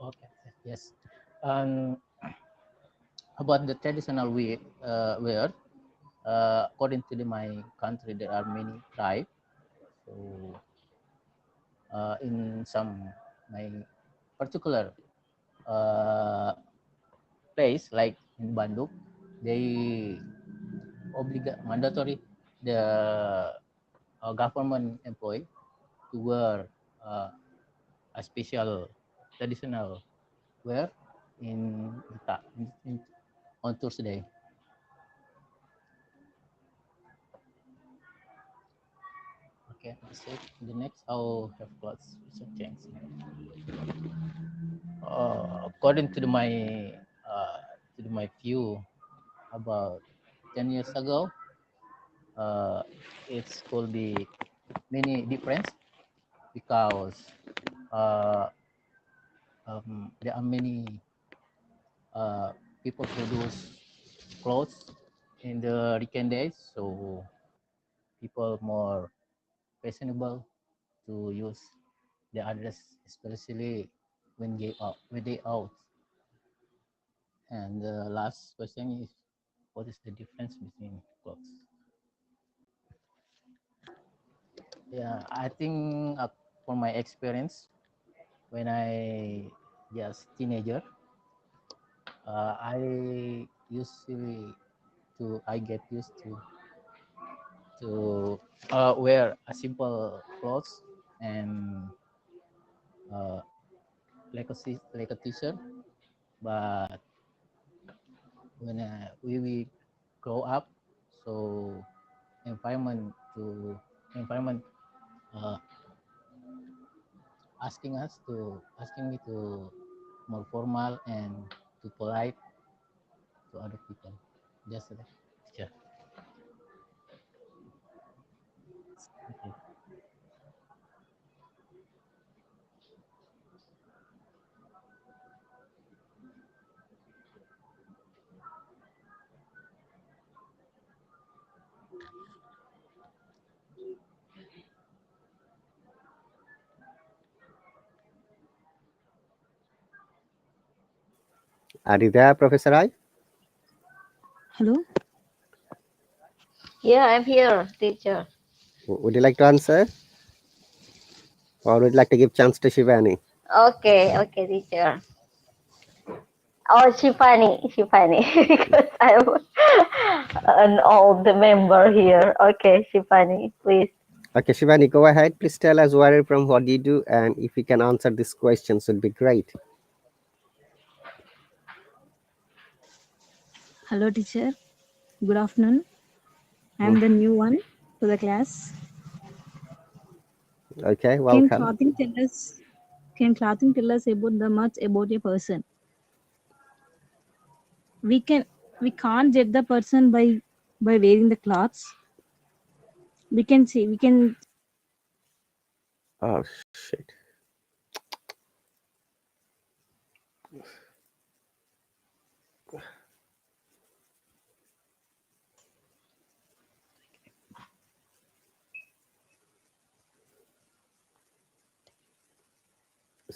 Speaker 4: okay, yes, and about the traditional wear, according to my country, there are many tribes. So in some my particular uh, place, like in Bandung, they mandatory the government employee to wear a special traditional wear in, on Thursday. Okay, so the next I'll have clothes change. According uh, to my view about 10 years ago, uh, it could be many difference because uh, there are many uh, people produce clothes in the weekend days, so people more fashionable to use the address, especially when they out. And the last question is, what is the difference between clothes? Yeah, I think from my experience, when I just teenager, I usually I get used to wear a simple clothes and uh, like a t-shirt. But when we grow up, so environment to environment uh, asking me to more formal and to polite to other people. Just like, yeah. Okay.
Speaker 2: Are you there, Professor I?
Speaker 8: Hello.
Speaker 1: Yeah, I'm here, teacher.
Speaker 2: Would you like to answer? Or would you like to give chance to Shivani?
Speaker 1: Okay, okay, teacher. Oh, Shivani, because I'm an old member here. Okay, Shivani, please.
Speaker 2: Okay, Shivani, go ahead. Please tell us where you're from, what do you do, and if you can answer these questions, would be great.
Speaker 8: Hello, teacher. Good afternoon.
Speaker 2: Mm,
Speaker 8: I'm the new one to the class.
Speaker 2: okay,
Speaker 8: Can
Speaker 2: welcome.
Speaker 8: clothing tell us? Can clothing tell us about the much about a person? We can. We can't judge the person by wearing the clothes. We can see. We can.
Speaker 2: Oh, shit.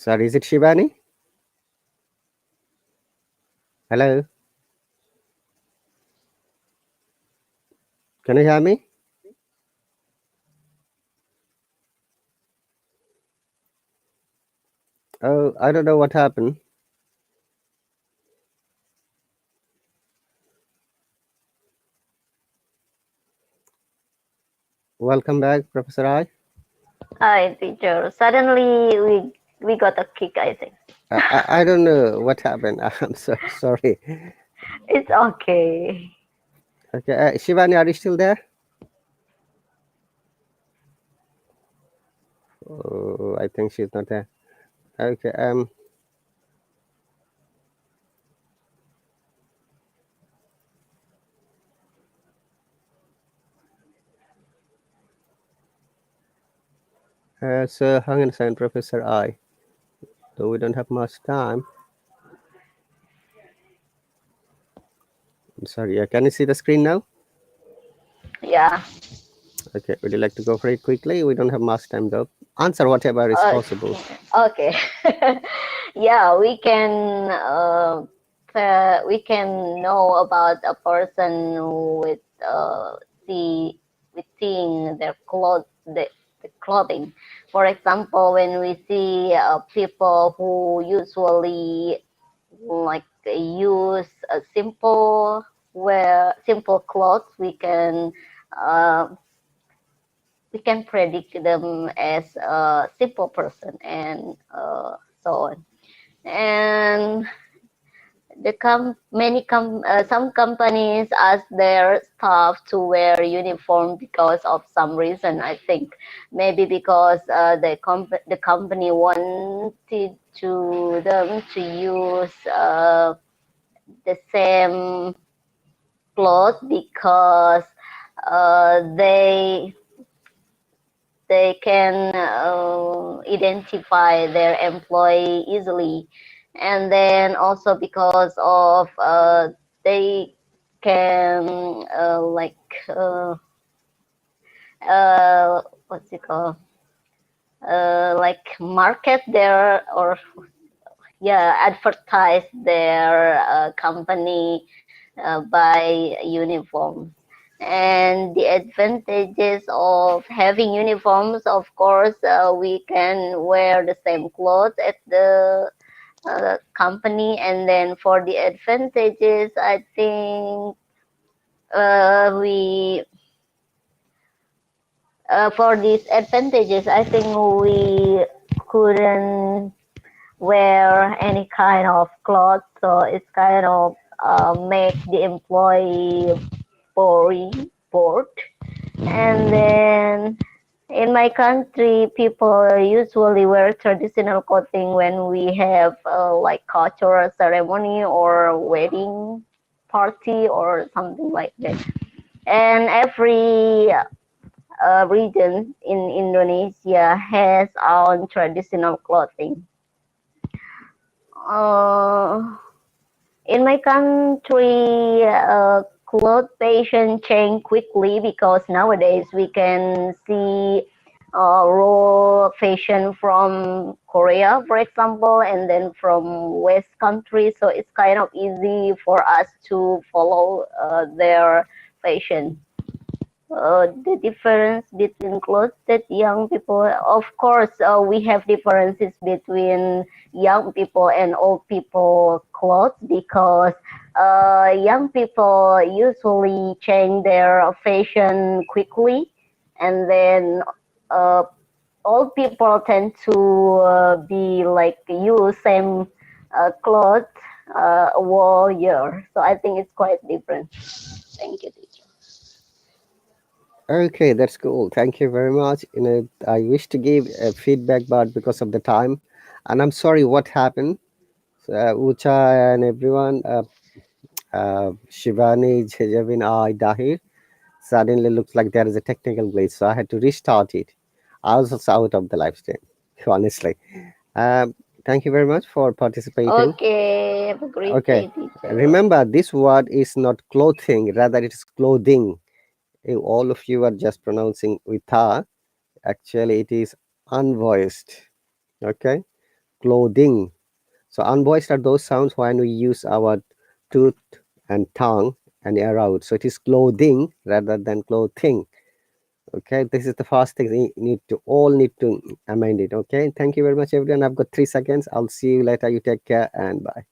Speaker 2: Sorry, is it Shivani? Hello, can you hear me? Oh, I don't know what happened. Welcome back, Professor I.
Speaker 1: Hi, teacher. Suddenly we got a kick, I think.
Speaker 2: I don't know what happened. I'm so sorry.
Speaker 1: It's okay.
Speaker 2: Okay, Shivani, are you still there? Oh, I think she's not there. Okay. So hang on a second, Professor I. Though we don't have much time. I'm sorry. Can you see the screen now?
Speaker 1: Yeah.
Speaker 2: Okay. Would you like to go for it quickly? We don't have much time though. Answer whatever is possible.
Speaker 1: Okay. Yeah, we can know about a person with see with seeing their clothes the clothing. For example, when we see people who usually like use a simple clothes, uh, we can predict them as a simple person and so on. And some companies ask their staff to wear uniform because of some reason. I think maybe because the company wanted to them to use the same clothes because they can identify their employee easily, and then also because of they can what's it called, like market their or yeah, advertise their company by uniforms. And the advantages of having uniforms, of course, we can wear the same clothes at the company. And then for the advantages, I think we for these advantages, I think we couldn't wear any kind of clothes, so it's kind of make the employee bored. And then in my country, people usually wear traditional clothing when we have like cultural ceremony or wedding party or something like that. And every region in Indonesia has own traditional clothing. Uh, In my country, clothes fashion change quickly because nowadays we can see raw fashion from Korea, for example, and then from West countries. So it's kind of easy for us to follow their fashion. The difference between clothes that young people, of course, we have differences between young people and old people clothes because young people usually change their fashion quickly, and then uh, old people tend to be like use same clothes a whole year. So I think it's quite different. Thank you, teacher.
Speaker 2: Okay, that's cool. Thank you very much. I wish to give feedback, but because of the time, and I'm sorry what happened. Ucha and everyone, Shivani, Jejavin, I, Dahir, suddenly looks like there is a technical glitch, so I had to restart it. I was also out of the live stream, honestly. Um, Thank you very much for participating.
Speaker 1: Okay, have a great
Speaker 2: Okay,
Speaker 1: day, teacher.
Speaker 2: remember this word is not clothing, rather it is clothing. All of you are just pronouncing with a. Actually, it is unvoiced. Okay, clothing. So unvoiced are those sounds when we use our tooth and tongue and air out. So it is clothing rather than clothing. Okay, this is the first thing we need to amend it. Okay, thank you very much, everyone. I've got 3 seconds. I'll see you later. You take care and bye.